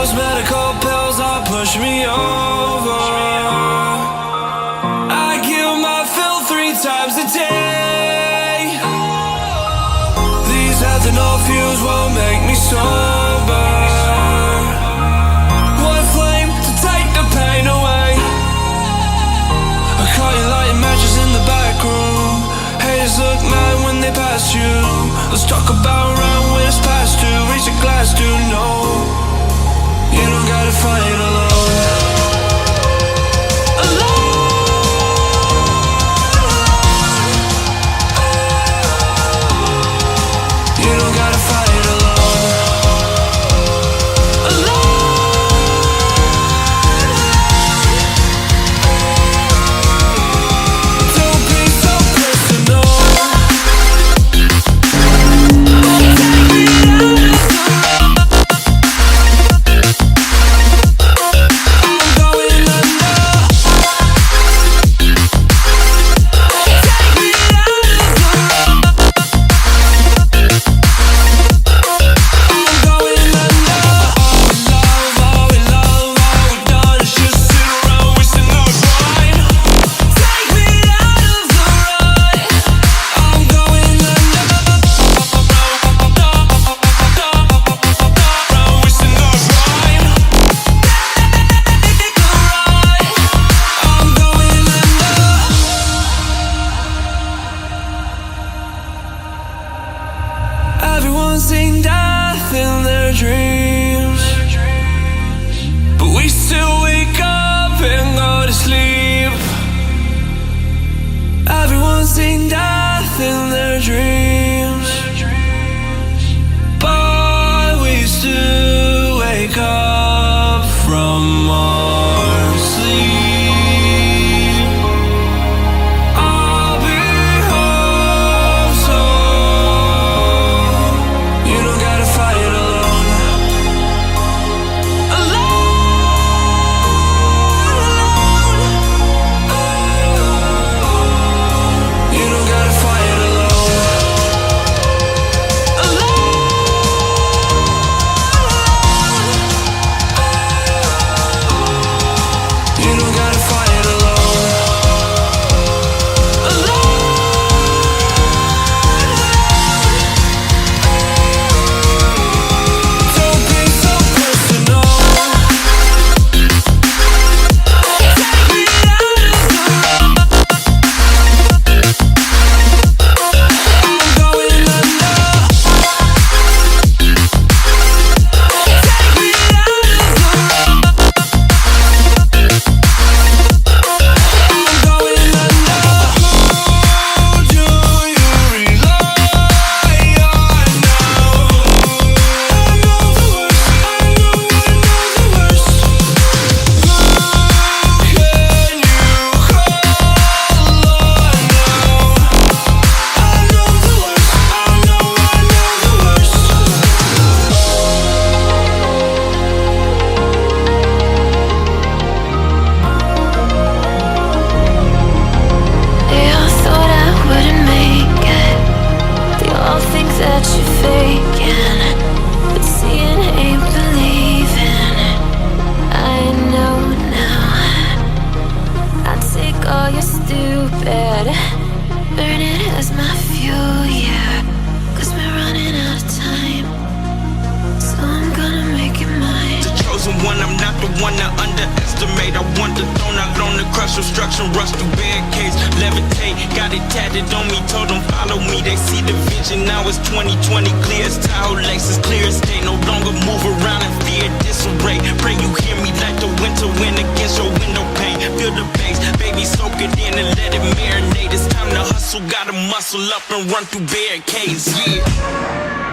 those medical pills are push me over. I kill my fill 3 times a day. These ethanol fuels won't make me sober. One flame to take the pain away. I caught you lighting matches in the back room. Haters look mad when they pass you. Let's talk about round when it's past 2. Raise a glass to no. You don't gotta fight alone. You don't gotta fight alone. Don't be so personal. Everyone's seen death in their dreams, but we still wake up and go to sleep. Everyone's seen death in their dreams, but we still wake up from our sleep. I'll be home soon. You don't gotta fight alone. You don't gotta fight alone. You don't gotta fight alone. Don't be so personal. They all thought I wouldn't make it. They all think that you're faking, but seeing ain't believing. I know now. I take all your stupid, burn it as my fuel, yeah. 'Cause we're running out of time, so I'm gonna make it mine. The chosen one, I'm not the one to underestimate. I want the throne, I learn to crush obstruction, rush through barricades, levitate. Got it tatted on me, told them follow me. They see the vision, now it's 2020, clear as Tahoe Lexus, clear as day. No longer move around in fear, disarray. Pray you hear me like the winter wind against your window pane. Feel the bass, baby, soak it in and let it marinate. It's time to hustle, gotta muscle up and run through barricades, yeah.